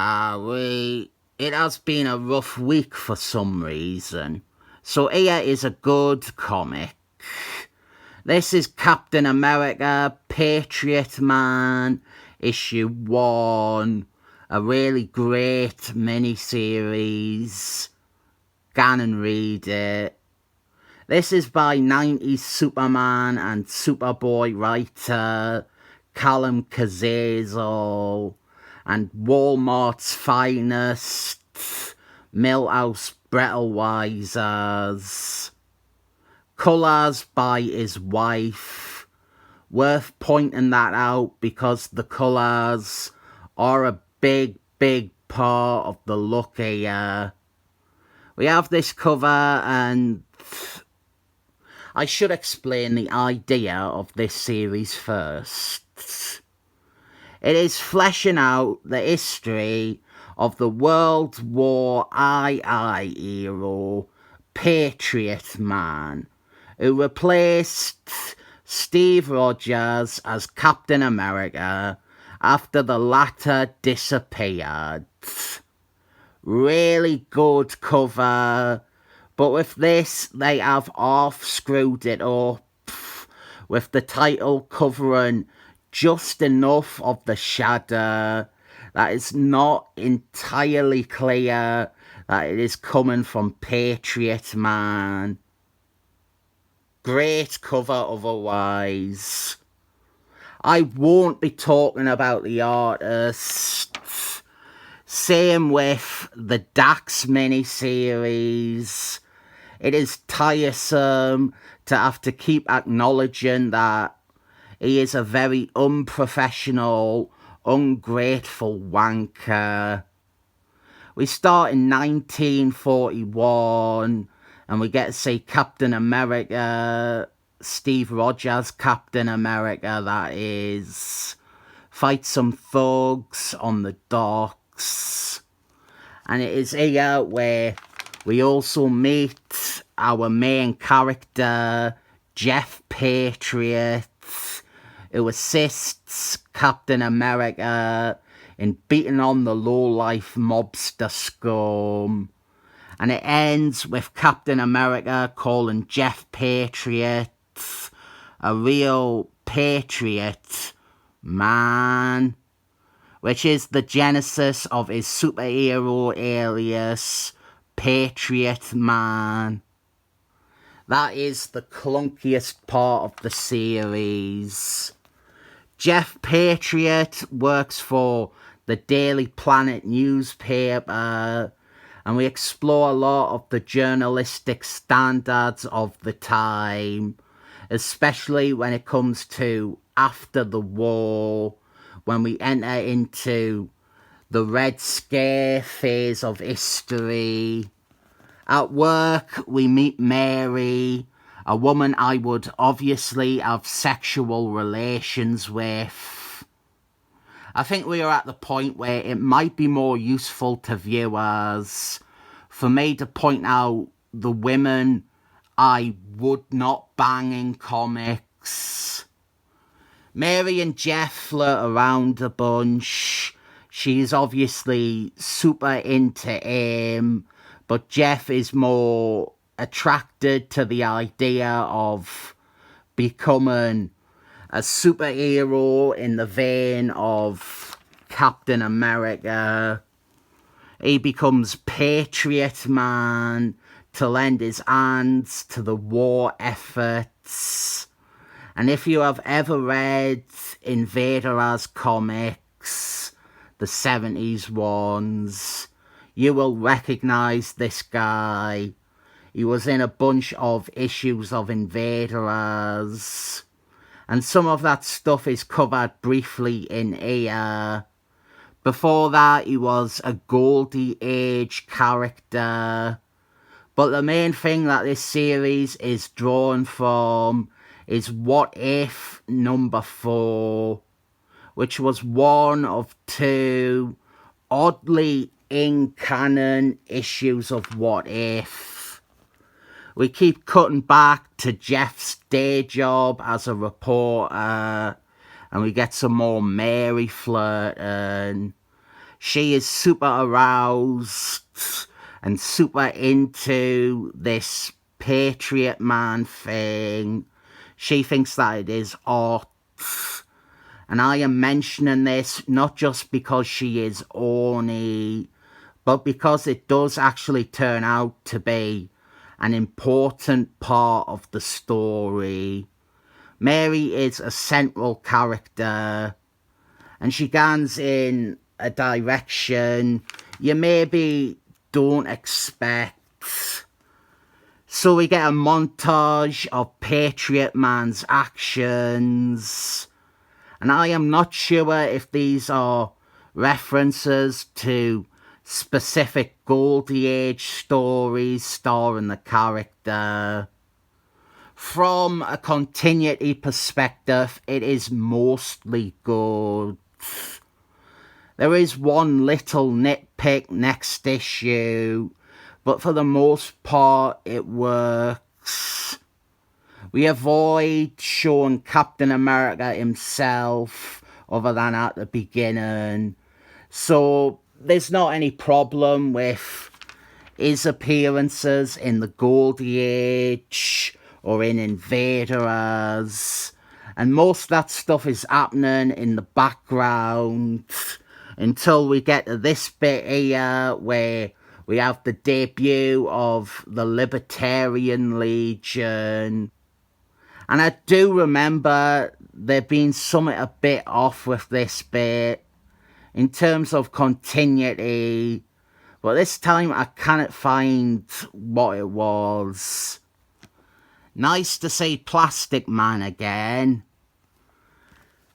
It has been a rough week for some reason. So here is a good comic. This is Captain America, Patriot Man, issue 1. A really great mini-series. Gan and read it. This is by 90s Superman and Superboy writer Karl Kesel and Walmart's finest, Millhouse Breitweisers. Colours by his wife. Worth pointing that out because the colours are a big part of the look here. We have this cover, and I should explain the idea of this series first. It is fleshing out the history of the World War II hero, Patriot Man, who replaced Steve Rogers as Captain America after the latter disappeared. Really good cover, but with this they have half screwed it up, with the title covering just enough of the shadow that it's not entirely clear that it is coming from Patriot Man. Great cover otherwise. I won't be talking about the artist. Same with the Dax miniseries. It is tiresome to have to keep acknowledging that he is a very unprofessional, ungrateful wanker. We start in 1941 and we get to see Captain America, Steve Rogers Captain America that is, fight some thugs on the docks. And it is here where we also meet our main character, Jeff Patriot, who assists Captain America in beating on the low-life mobster scum. And it ends with Captain America calling Jeff Patriot a real patriot man, which is the genesis of his superhero alias, Patriot Man. That is the clunkiest part of the series. Jeff Patriot works for the Daily Planet newspaper, and we explore a lot of the journalistic standards of the time, especially when it comes to after the war, when we enter into the Red Scare phase of history. At work, we meet Mary, a woman I would obviously have sexual relations with. I think we are at the point where it might be more useful to viewers for me to point out the women I would not bang in comics. Mary and Jeff flirt around a bunch. She's obviously super into him, but Jeff is more attracted to the idea of becoming a superhero in the vein of Captain America. He becomes Patriot Man to lend his hands to the war efforts. And if you have ever read Invader-As comics, the 70s ones, you will recognize this guy. He was in a bunch of issues of Invader-As, and some of that stuff is covered briefly in here. Before that, he was a Goldie Age character. But the main thing that this series is drawn from is What If number 4, which was one of 2 oddly in-canon issues of What If. We keep cutting back to Jeff's day job as a reporter, and we get some more Mary flirting. she is super aroused and super into this Patriot man thing. She thinks that it is art. And I am mentioning this not just because she is horny, but because it does actually turn out to be an important part of the story. Mary is a central character, and she goes in a direction you maybe don't expect. So we get a montage of Patriot Man's actions, and I am not sure if these are references to specific Goldie Age stories starring the character. From a continuity perspective, it is mostly good. There is one little nitpick next issue, but for the most part, it works. We avoid showing Captain America himself, other than at the beginning. So there's not any problem with his appearances in the Goldie Age or in Invaders. And most of that stuff is happening in the background until we get to this bit here where we have the debut of the Libertarian Legion. And I do remember there being something a bit off with this bit in terms of continuity, but this time I cannot find what it was. Nice to see Plastic Man again.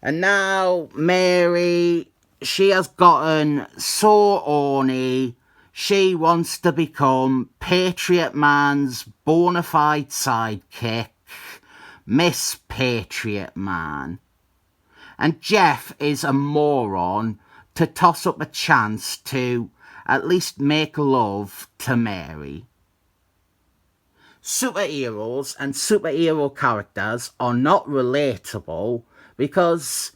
And now Mary, she has gotten so horny, she wants to become Patriot Man's bona fide sidekick, Miss Patriot Man. And Jeff is a moron to toss up a chance to at least make love to Mary. Superheroes and superhero characters are not relatable because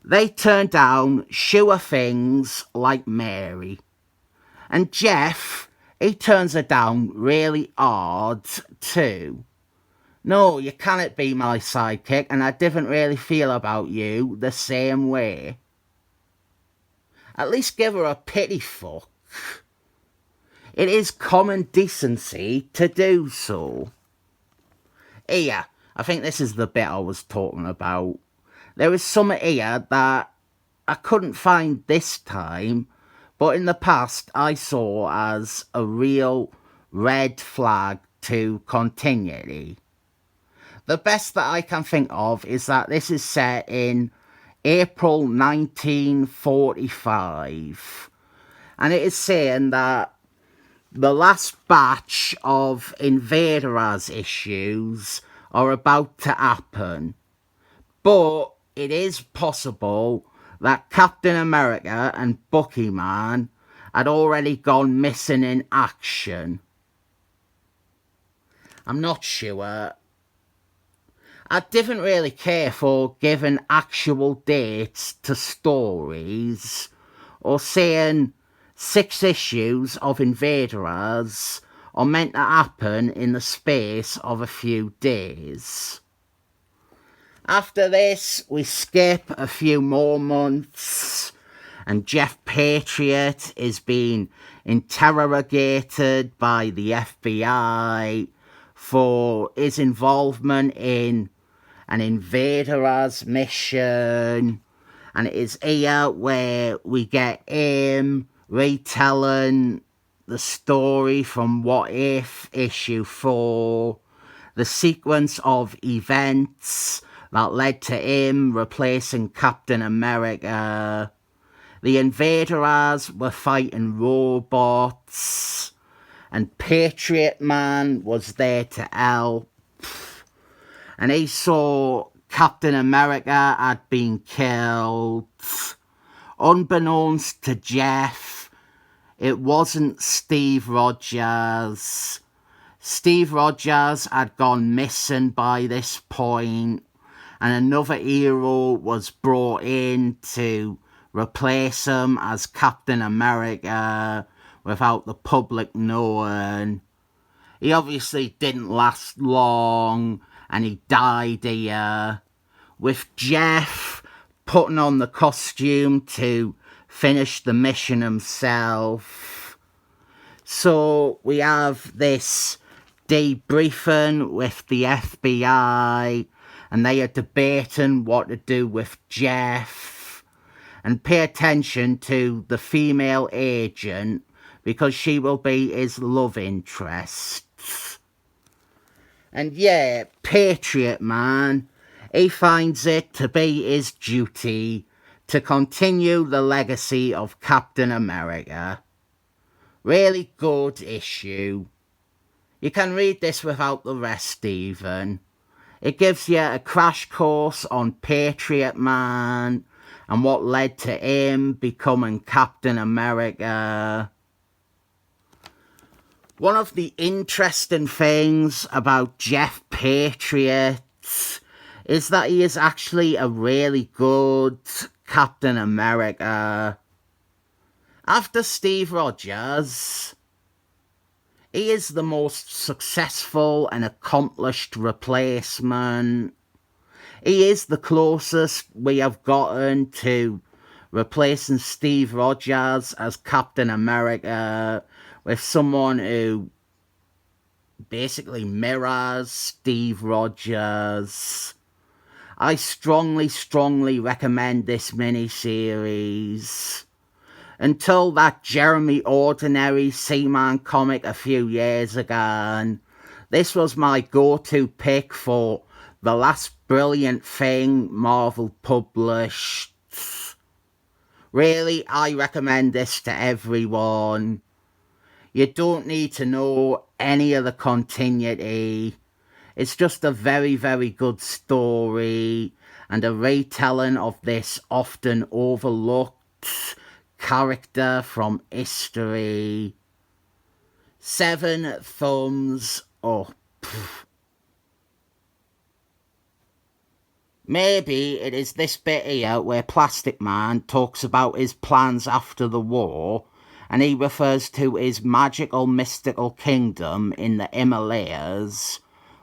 they turn down sure things like Mary. And Jeff, he turns her down really hard too. No, you cannot be my sidekick, and I didn't really feel about you the same way. At least give her a pity fuck. It is common decency to do so. Here, I think this is the bit I was talking about. There is something here that I couldn't find this time, but in the past I saw as a real red flag to continuity. The best that I can think of is that this is set in April 1945. And it is saying that the last batch of Invaders issues are about to happen. But it is possible that Captain America and Bucky Man had already gone missing in action. I'm not sure. I didn't really care for giving actual dates to stories or saying 6 issues of Invaders are meant to happen in the space of a few days. After this, we skip a few more months and Jeff Patriot is being interrogated by the FBI for his involvement in an Invaders mission, and it is here where we get him retelling the story from What If issue 4, the sequence of events that led to him replacing Captain America. The Invaders were fighting robots, and Patriot Man was there to help. And he saw Captain America had been killed. Unbeknownst to Jeff, it wasn't Steve Rogers. Steve Rogers had gone missing by this point, and another hero was brought in to replace him as Captain America without the public knowing. He obviously didn't last long, and he died here, with Jeff putting on the costume to finish the mission himself. So we have this debriefing with the FBI, and they are debating what to do with Jeff. And pay attention to the female agent, because she will be his love interest. And yeah, Patriot, man, he finds it to be his duty to continue the legacy of Captain America. Really good issue. You can read this without the rest even. It gives you a crash course on Patriot Man and what led to him becoming Captain America. One of the interesting things about Jeff Patriot is that he is actually a really good Captain America. After Steve Rogers, he is the most successful and accomplished replacement. He is the closest we have gotten to replacing Steve Rogers as Captain America with someone who basically mirrors Steve Rogers. I strongly recommend this miniseries. Until that Jeremy Ordinary Seaman comic a few years ago, this was my go-to pick for the last brilliant thing Marvel published. Really, I recommend this to everyone. You don't need to know any of the continuity. It's just a very good story and a retelling of this often overlooked character from history. 7 thumbs up. Maybe it is this bit here where Plastic Man talks about his plans after the war, and he refers to his magical mystical kingdom in the Himalayas,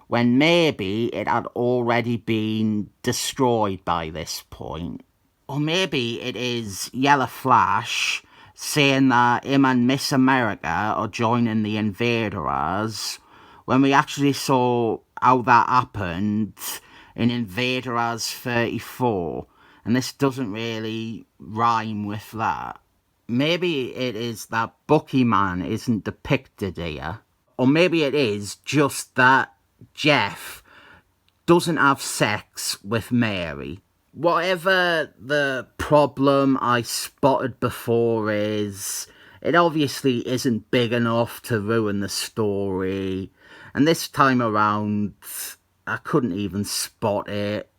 when maybe it had already been destroyed by this point. Or maybe it is Yellow Flash saying that him and Miss America are joining the Invaders, when we actually saw how that happened in Invaders 34, and this doesn't really rhyme with that. Maybe it is that Bucky Man isn't depicted here, or maybe it is just that Jeff doesn't have sex with Mary. Whatever the problem I spotted before is, it obviously isn't big enough to ruin the story, and this time around I couldn't even spot it.